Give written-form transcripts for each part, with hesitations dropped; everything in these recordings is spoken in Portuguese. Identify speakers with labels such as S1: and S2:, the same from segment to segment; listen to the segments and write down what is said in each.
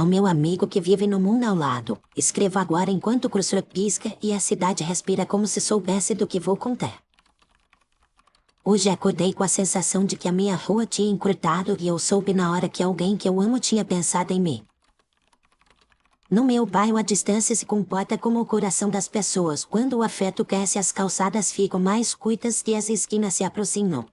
S1: ao meu amigo que vive no mundo ao lado. Escrevo agora enquanto o cursor pisca e a cidade respira como se soubesse do que vou contar. Hoje acordei com a sensação de que a minha rua tinha encurtado e eu soube na hora que alguém que eu amo tinha pensado em mim. No meu bairro a distância se comporta como o coração das pessoas. Quando o afeto cresce, as calçadas ficam mais curtas e as esquinas se aproximam.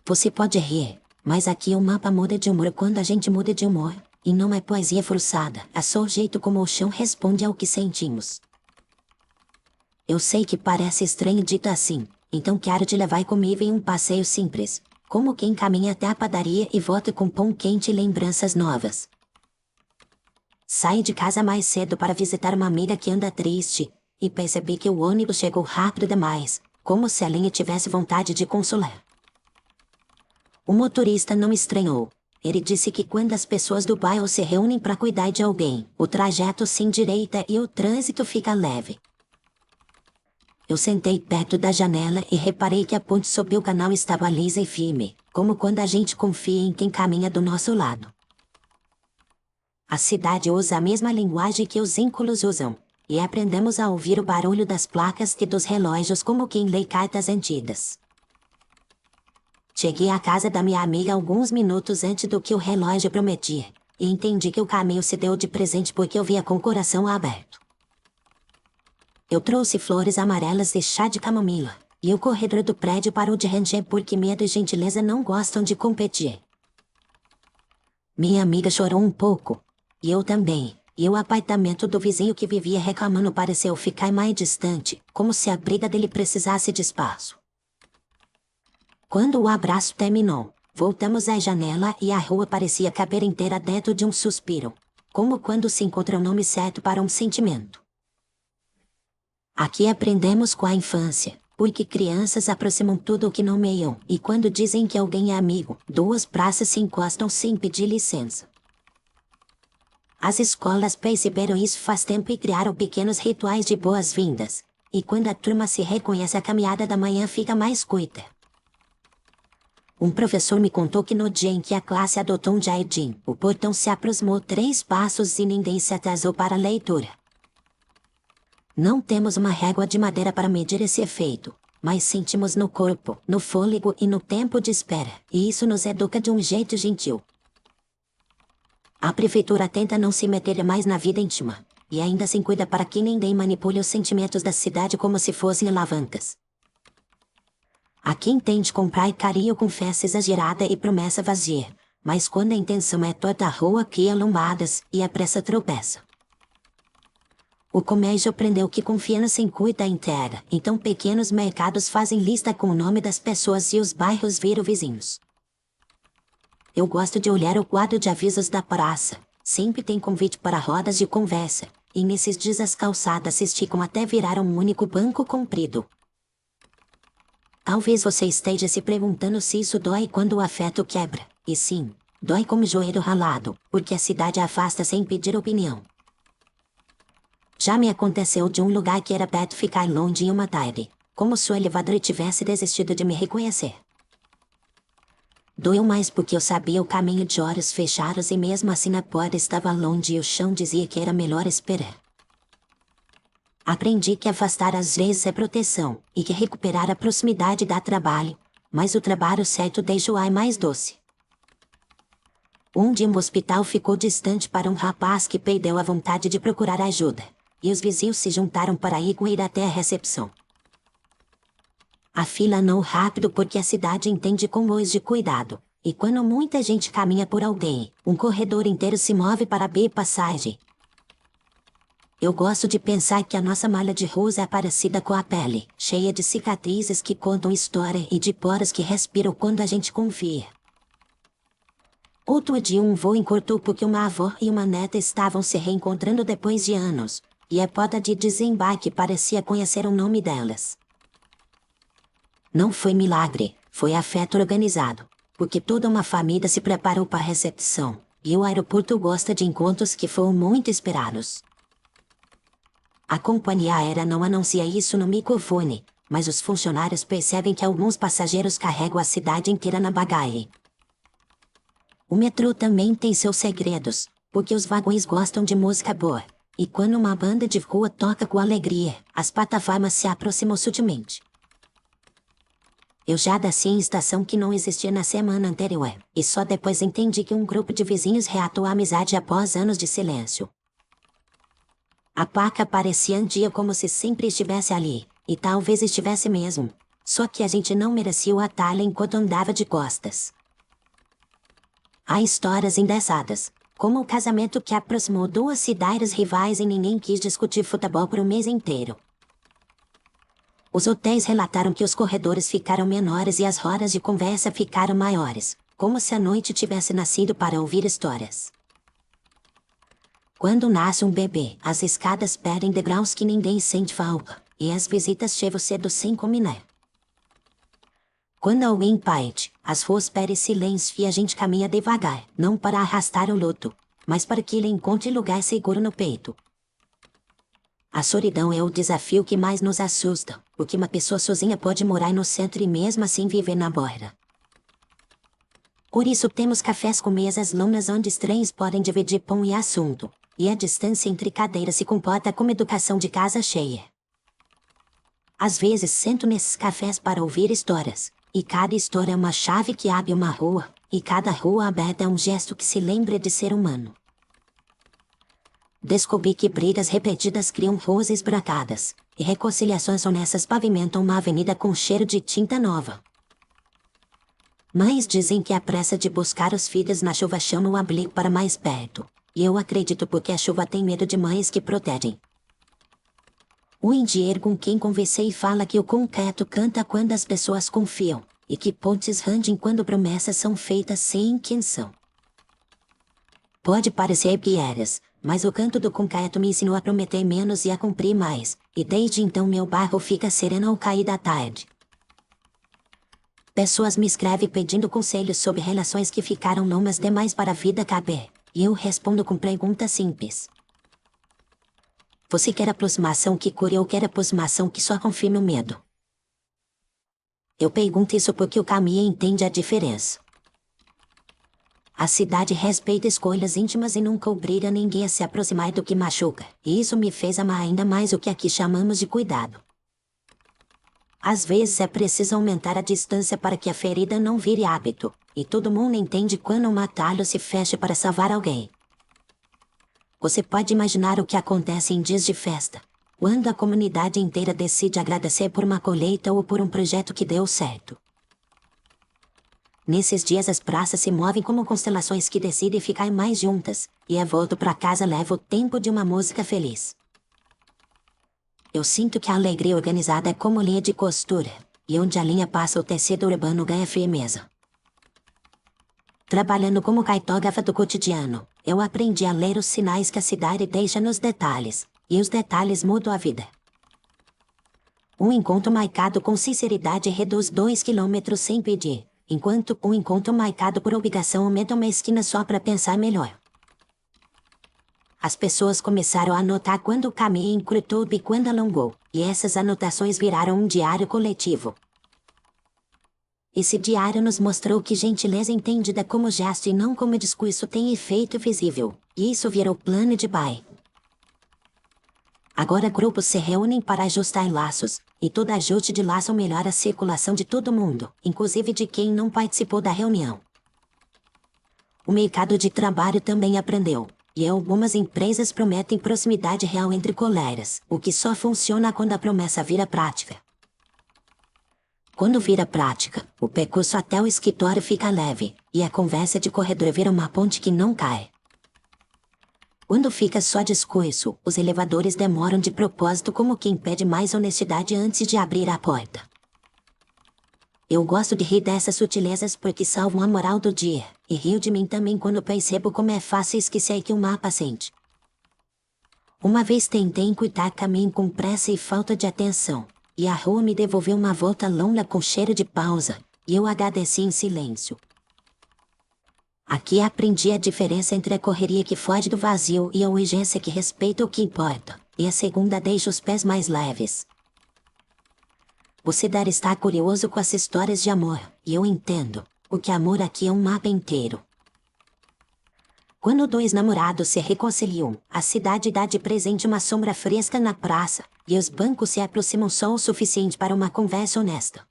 S1: Você pode rir, mas aqui o mapa muda de humor quando a gente muda de humor. E não é poesia forçada, é só o jeito como o chão responde ao que sentimos. Eu sei que parece estranho dito assim, então quero te levar comigo em um passeio simples, como quem caminha até a padaria e volta com pão quente e lembranças novas. Saí de casa mais cedo para visitar uma amiga que anda triste, e percebi que o ônibus chegou rápido demais, como se a linha tivesse vontade de consolar. O motorista não me estranhou. Ele disse que quando as pessoas do bairro se reúnem para cuidar de alguém, o trajeto se endireita e o trânsito fica leve. Eu sentei perto da janela e reparei que a ponte sob o canal estava lisa e firme, como quando a gente confia em quem caminha do nosso lado. A cidade usa a mesma linguagem que os ínculos usam, e aprendemos a ouvir o barulho das placas e dos relógios como quem lê cartas antigas. Cheguei à casa da minha amiga alguns minutos antes do que o relógio prometia, e entendi que o caminho se deu de presente porque eu via com o coração aberto. Eu trouxe flores amarelas e chá de camomila, e o corredor do prédio parou de ranger porque medo e gentileza não gostam de competir. Minha amiga chorou um pouco, e eu também, e o apartamento do vizinho que vivia reclamando pareceu ficar mais distante, como se a briga dele precisasse de espaço. Quando o abraço terminou, voltamos à janela e a rua parecia caber inteira dentro de um suspiro, como quando se encontra o nome certo para um sentimento. Aqui aprendemos com a infância, porque crianças aproximam tudo o que nomeiam, e quando dizem que alguém é amigo, duas praças se encostam sem pedir licença. As escolas perceberam isso faz tempo e criaram pequenos rituais de boas-vindas, e quando a turma se reconhece a caminhada da manhã fica mais curta. Um professor me contou que no dia em que a classe adotou um jardim, o portão se aproximou 3 passos e ninguém se atrasou para a leitura. Não temos uma régua de madeira para medir esse efeito, mas sentimos no corpo, no fôlego e no tempo de espera, e isso nos educa de um jeito gentil. A prefeitura tenta não se meter mais na vida íntima, e ainda assim cuida para que ninguém manipule os sentimentos da cidade como se fossem alavancas. Aqui entende comprar carinho com festa exagerada e promessa vazia, mas quando a intenção é torta a rua cria lombadas e a pressa tropeça. O comércio aprendeu que confiança em cuida inteira, então pequenos mercados fazem lista com o nome das pessoas e os bairros viram vizinhos. Eu gosto de olhar o quadro de avisos da praça. Sempre tem convite para rodas de conversa, e nesses dias as calçadas se esticam até virar um único banco comprido. Talvez você esteja se perguntando se isso dói quando o afeto quebra. E sim, dói como joelho ralado, porque a cidade afasta sem pedir opinião. Já me aconteceu de um lugar que era perto ficar longe em uma tarde, como se o elevador tivesse desistido de me reconhecer. Doeu mais porque eu sabia o caminho de olhos fechados e mesmo assim a porta estava longe e o chão dizia que era melhor esperar. Aprendi que afastar às vezes é proteção, e que recuperar a proximidade dá trabalho, mas o trabalho certo deixa o ar mais doce. Um dia um hospital ficou distante para um rapaz que perdeu a vontade de procurar ajuda, e os vizinhos se juntaram para ir com ele até a recepção. A fila andou rápido porque a cidade entende comboios de cuidado, e quando muita gente caminha por alguém, um corredor inteiro se move para abrir passagem. Eu gosto de pensar que a nossa malha de rosa é parecida com a pele, cheia de cicatrizes que contam história e de poros que respiram quando a gente confia. Outro dia um voo encurtou porque uma avó e uma neta estavam se reencontrando depois de anos, e a porta de desembarque parecia conhecer o nome delas. Não foi milagre, foi afeto organizado, porque toda uma família se preparou para a recepção, e o aeroporto gosta de encontros que foram muito esperados. A companhia aérea não anuncia isso no microfone, mas os funcionários percebem que alguns passageiros carregam a cidade inteira na bagagem. O metrô também tem seus segredos, Porque os vagões gostam de música boa. E quando uma banda de rua toca com alegria, as plataformas se aproximam sutilmente. Eu já desci em estação que não existia na semana anterior, e só depois entendi que um grupo de vizinhos reatou a amizade após anos de silêncio. A placa parecia antiga como se sempre estivesse ali, e talvez estivesse mesmo. Só que a gente não merecia o atalho enquanto andava de costas. Há histórias engraçadas, como o casamento que aproximou duas cidades rivais e ninguém quis discutir futebol por um mês inteiro. Os hotéis relataram que os corredores ficaram menores e as rodas de conversa ficaram maiores, como se a noite tivesse nascido para ouvir histórias. Quando nasce um bebê, as escadas perdem degraus que ninguém sente falta, e as visitas chegam cedo sem combinar. Quando alguém parte, as ruas perdem silêncio e a gente caminha devagar, não para arrastar o luto, mas para que ele encontre lugar seguro no peito. A solidão é o desafio que mais nos assusta, porque uma pessoa sozinha pode morar no centro e mesmo assim viver na borda. Por isso temos cafés com mesas longas onde estranhos podem dividir pão e assunto, e a distância entre cadeiras se comporta como educação de casa cheia. Às vezes sento nesses cafés para ouvir histórias, e cada história é uma chave que abre uma rua, e cada rua aberta é um gesto que se lembra de ser humano. Descobri que brigas repetidas criam ruas esburacadas, e reconciliações honestas pavimentam uma avenida com cheiro de tinta nova. Mães dizem que a pressa de buscar os filhos na chuva chama o abrigo para mais perto, e eu acredito porque a chuva tem medo de mães que protegem. O engenheiro com quem conversei fala que o concreto canta quando as pessoas confiam, e que pontes rangem quando promessas são feitas sem intenção. Pode parecer piegas, mas o canto do concreto me ensinou a prometer menos e a cumprir mais, e desde então meu bairro fica sereno ao cair da tarde. Pessoas me escrevem pedindo conselhos sobre relações que ficaram longas demais para a vida caber, e eu respondo com perguntas simples. Você quer aproximação que cure ou quer aproximação que só confirme o medo? Eu pergunto isso porque o caminho entende a diferença. A cidade respeita escolhas íntimas e nunca obriga ninguém a se aproximar do que machuca, e isso me fez amar ainda mais o que aqui chamamos de cuidado. Às vezes é preciso aumentar a distância para que a ferida não vire hábito, e todo mundo entende quando um atalho se fecha para salvar alguém. Você pode imaginar o que acontece em dias de festa, quando a comunidade inteira decide agradecer por uma colheita ou por um projeto que deu certo. Nesses dias as praças se movem como constelações que decidem ficar mais juntas, e a volta para casa leva o tempo de uma música feliz. Eu sinto que a alegria organizada é como linha de costura, e onde a linha passa o tecido urbano ganha firmeza. Trabalhando como cartógrafa do cotidiano, eu aprendi a ler os sinais que a cidade deixa nos detalhes, e os detalhes mudam a vida. Um encontro marcado com sinceridade reduz 2 quilômetros sem pedir, enquanto um encontro marcado por obrigação aumenta uma esquina só para pensar melhor. As pessoas começaram a anotar quando o caminho encurtou e quando alongou, e essas anotações viraram um diário coletivo. Esse diário nos mostrou que gentileza entendida como gesto e não como discurso tem efeito visível, e isso virou plano de bairro. Agora grupos se reúnem para ajustar laços, e todo ajuste de laço melhora a circulação de todo mundo, inclusive de quem não participou da reunião. O mercado de trabalho também aprendeu, e algumas empresas prometem proximidade real entre colegas, o que só funciona quando a promessa vira prática. Quando vira prática, o percurso até o escritório fica leve, e a conversa de corredor vira uma ponte que não cai. Quando fica só discurso, os elevadores demoram de propósito como quem pede mais honestidade antes de abrir a porta. Eu gosto de rir dessas sutilezas porque salvam a moral do dia, e rio de mim também quando percebo como é fácil esquecer que o mapa sente. Uma vez tentei encurtar caminho com pressa e falta de atenção, e a rua me devolveu uma volta longa com cheiro de pausa, e eu agradeci em silêncio. Aqui aprendi a diferença entre a correria que foge do vazio e a urgência que respeita o que importa, e a segunda deixa os pés mais leves. Você deve estar curioso com as histórias de amor, e eu entendo, porque amor aqui é um mapa inteiro. Quando dois namorados se reconciliam, a cidade dá de presente uma sombra fresca na praça, e os bancos se aproximam só o suficiente para uma conversa honesta.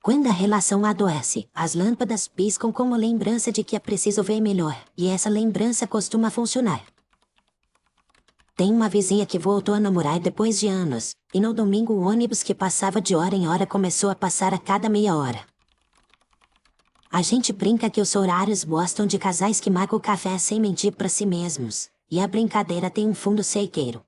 S1: Quando a relação adoece, as lâmpadas piscam como lembrança de que é preciso ver melhor, e essa lembrança costuma funcionar. Tem uma vizinha que voltou a namorar depois de anos, e no domingo o ônibus que passava de hora em hora começou a passar a cada meia hora. A gente brinca que os horários gostam de casais que marcam o café sem mentir para si mesmos, e a brincadeira tem um fundo certeiro.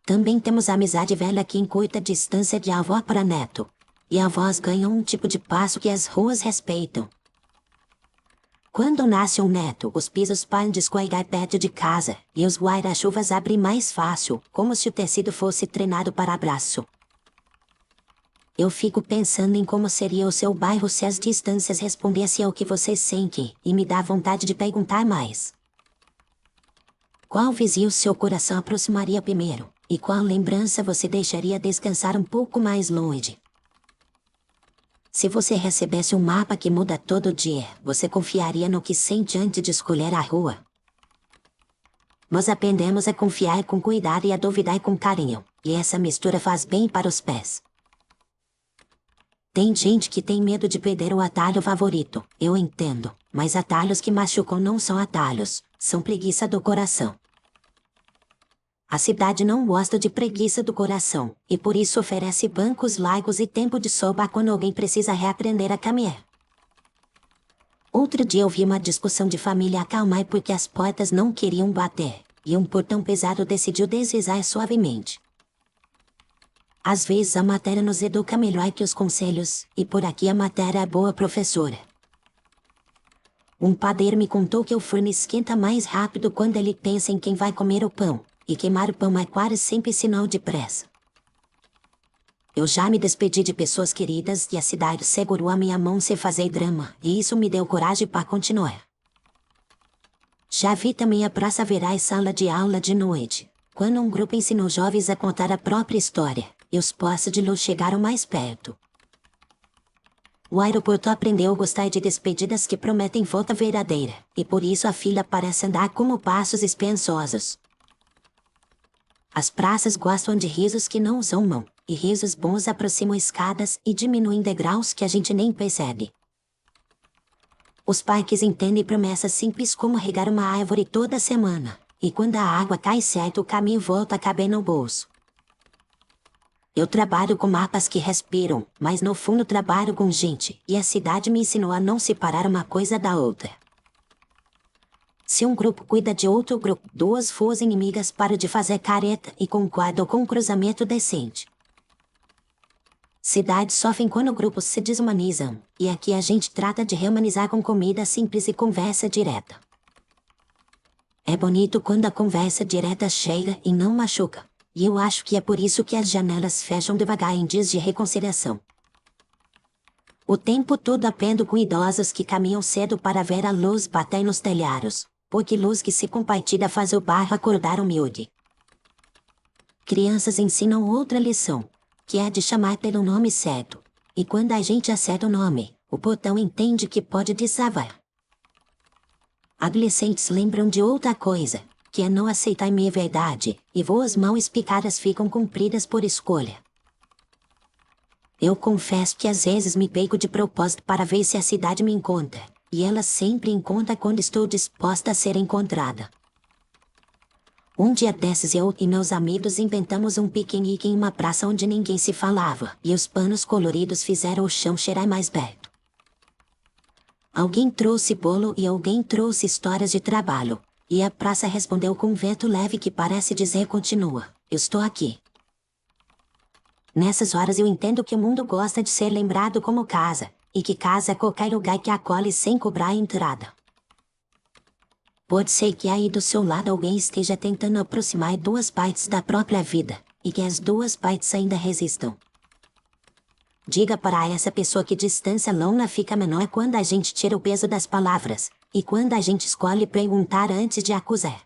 S1: Também temos a amizade velha que encurta a distância de avó para neto, e avós ganham um tipo de passo que as ruas respeitam. Quando nasce um neto, os pisos param de escorregar perto de casa, e os guarda-chuvas abrem mais fácil, como se o tecido fosse treinado para abraço. Eu fico pensando em como seria o seu bairro se as distâncias respondessem ao que você sente, e me dá vontade de perguntar mais. Qual vizinho seu coração aproximaria primeiro, e qual lembrança você deixaria descansar um pouco mais longe? Se você recebesse um mapa que muda todo dia, você confiaria no que sente antes de escolher a rua? Nós aprendemos a confiar com cuidado e a duvidar com carinho, e essa mistura faz bem para os pés. Tem gente que tem medo de perder o atalho favorito, eu entendo, mas atalhos que machucam não são atalhos, são preguiça do coração. A cidade não gosta de preguiça do coração, e por isso oferece bancos largos e tempo de sobra quando alguém precisa reaprender a caminhar. Outro dia eu vi uma discussão de família acalmar porque as portas não queriam bater, e um portão pesado decidiu deslizar suavemente. Às vezes a matéria nos educa melhor que os conselhos, e por aqui a matéria é boa professora. Um padeiro me contou que o forno esquenta mais rápido quando ele pensa em quem vai comer o pão, e queimar o pão é quase sempre sinal de pressa. Eu já me despedi de pessoas queridas e a cidade segurou a minha mão sem fazer drama, e isso me deu coragem para continuar. Já vi também a praça virar e sala de aula de noite, quando um grupo ensinou jovens a contar a própria história, e os postos de luz chegaram mais perto. O aeroporto aprendeu a gostar de despedidas que prometem volta verdadeira, e por isso a fila parece andar como passos espanhosos. As praças gostam de risos que não usam mão, e risos bons aproximam escadas e diminuem degraus que a gente nem percebe. Os parques entendem promessas simples como regar uma árvore toda semana, e quando a água cai certo o caminho volta a caber no bolso. Eu trabalho com mapas que respiram, mas no fundo trabalho com gente, e a cidade me ensinou a não separar uma coisa da outra. Se um grupo cuida de outro grupo, duas forças inimigas param de fazer careta e concordam com um cruzamento decente. Cidades sofrem quando grupos se desumanizam, e aqui a gente trata de rehumanizar com comida simples e conversa direta. É bonito quando a conversa direta chega e não machuca. E eu acho que é por isso que as janelas fecham devagar em dias de reconciliação. O tempo todo aprendo com idosos que caminham cedo para ver a luz bater nos telhados, porque luz que se compartilha faz o bairro acordar humilde. Crianças ensinam outra lição, que é de chamar pelo nome certo, e quando a gente acerta o nome, o portão entende que pode destravar. Adolescentes lembram de outra coisa, que é não aceitar minha verdade, e voas mal explicadas ficam cumpridas por escolha. Eu confesso que às vezes me pego de propósito para ver se a cidade me encontra, e ela sempre encontra quando estou disposta a ser encontrada. Um dia desses eu e meus amigos inventamos um piquenique em uma praça onde ninguém se falava, e os panos coloridos fizeram o chão cheirar mais perto. Alguém trouxe bolo e alguém trouxe histórias de trabalho. E a praça respondeu com um vento leve que parece dizer continua, eu estou aqui. Nessas horas eu entendo que o mundo gosta de ser lembrado como casa, e que casa é qualquer lugar que acolhe sem cobrar a entrada. Pode ser que aí do seu lado alguém esteja tentando aproximar duas partes da própria vida, e que as duas partes ainda resistam. Diga para essa pessoa que distância longa fica menor quando a gente tira o peso das palavras, e quando a gente escolhe perguntar antes de acusar.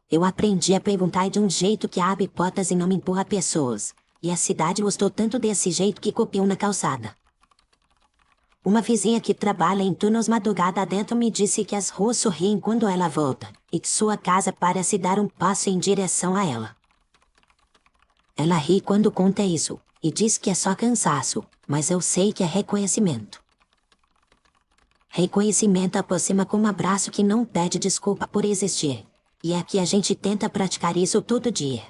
S1: Eu aprendi a perguntar de um jeito que abre portas e não me empurra pessoas, e a cidade gostou tanto desse jeito que copiou na calçada. Uma vizinha que trabalha em turnos madrugada dentro me disse que as ruas sorriem quando ela volta, e que sua casa parece dar um passo em direção a ela. Ela ri quando conta isso, e diz que é só cansaço, mas eu sei que é reconhecimento. Reconhecimento aproxima com um abraço que não pede desculpa por existir, e é que a gente tenta praticar isso todo dia.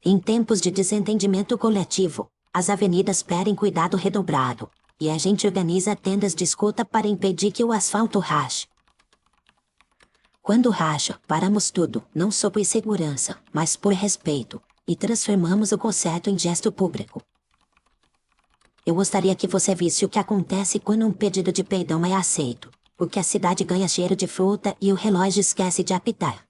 S1: Em tempos de desentendimento coletivo, as avenidas pedem cuidado redobrado, e a gente organiza tendas de escuta para impedir que o asfalto rache. Quando racha, paramos tudo, não só por segurança, mas por respeito, e transformamos o concerto em gesto público. Eu gostaria que você visse o que acontece quando um pedido de perdão é aceito, porque a cidade ganha cheiro de fruta e o relógio esquece de apitar.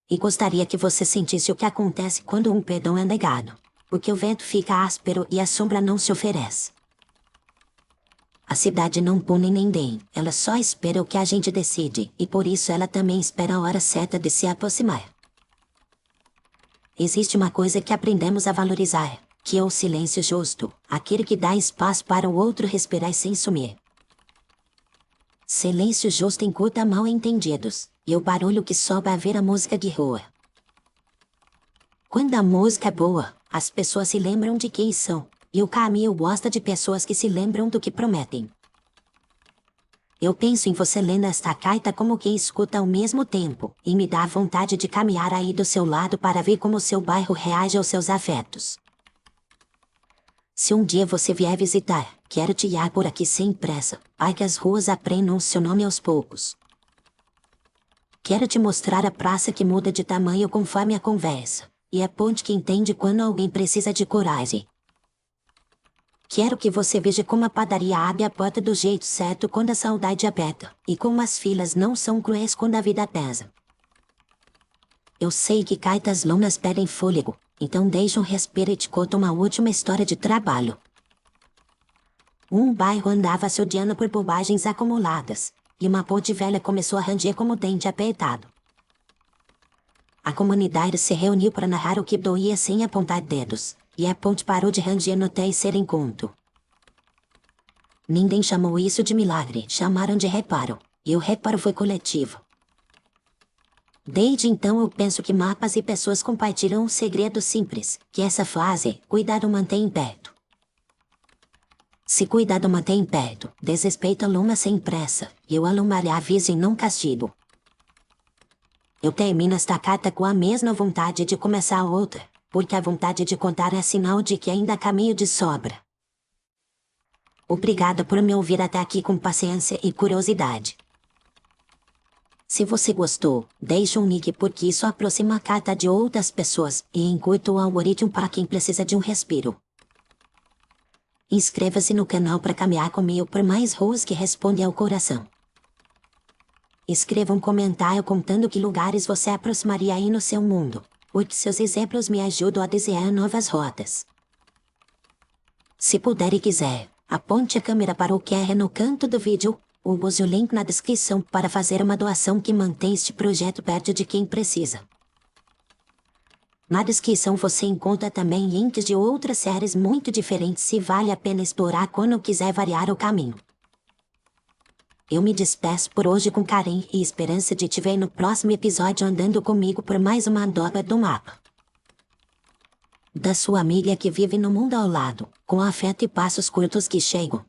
S1: E gostaria que você sentisse o que acontece quando um perdão é negado, porque o vento fica áspero e a sombra não se oferece. A cidade não pune ninguém, ela só espera o que a gente decide, e por isso ela também espera a hora certa de se aproximar. Existe uma coisa que aprendemos a valorizar, que é o silêncio justo, aquele que dá espaço para o outro respirar sem sumir. Silêncio justo encurta mal entendidos, e o barulho que sobra a ver a música de rua. Quando a música é boa, as pessoas se lembram de quem são, e o caminho gosta de pessoas que se lembram do que prometem. Eu penso em você lendo esta carta como quem escuta ao mesmo tempo, e me dá vontade de caminhar aí do seu lado para ver como seu bairro reage aos seus afetos. Se um dia você vier visitar, quero te guiar por aqui sem pressa, para que as ruas aprendam seu nome aos poucos. Quero te mostrar a praça que muda de tamanho conforme a conversa, e a ponte que entende quando alguém precisa de coragem. Quero que você veja como a padaria abre a porta do jeito certo quando a saudade aperta, e como as filas não são cruéis quando a vida pesa. Eu sei que cartas longas pedem fôlego, então deixa um respiro e te conto uma última história de trabalho. Um bairro andava se odiando por bobagens acumuladas, e uma ponte velha começou a ranger como dente apertado. A comunidade se reuniu para narrar o que doía sem apontar dedos, e a ponte parou de ranger no terceiro encontro. Ninguém chamou isso de milagre, chamaram de reparo, e o reparo foi coletivo. Desde então eu penso que mapas e pessoas compartilham um segredo simples, que essa frase, cuidado mantém perto. Se cuidado mantém perto, desrespeito aluma sem pressa, e o alumar avisa e não castigo. Eu termino esta carta com a mesma vontade de começar outra, porque a vontade de contar é sinal de que ainda há caminho de sobra. Obrigada por me ouvir até aqui com paciência e curiosidade. Se você gostou, deixe um like porque isso aproxima a carta de outras pessoas e encurta o algoritmo para quem precisa de um respiro. Inscreva-se no canal para caminhar comigo por mais ruas que respondem ao coração. Escreva um comentário contando que lugares você aproximaria aí no seu mundo, porque seus exemplos me ajudam a desenhar novas rotas. Se puder e quiser, aponte a câmera para o QR no canto do vídeo, ou use o link na descrição para fazer uma doação que mantém este projeto perto de quem precisa. Na descrição você encontra também links de outras séries muito diferentes se vale a pena explorar quando quiser variar o caminho. Eu me despeço por hoje com carinho e esperança de te ver no próximo episódio andando comigo por mais uma dobra do mapa. Da sua amiga que vive no mundo ao lado, com afeto e passos curtos que chegam.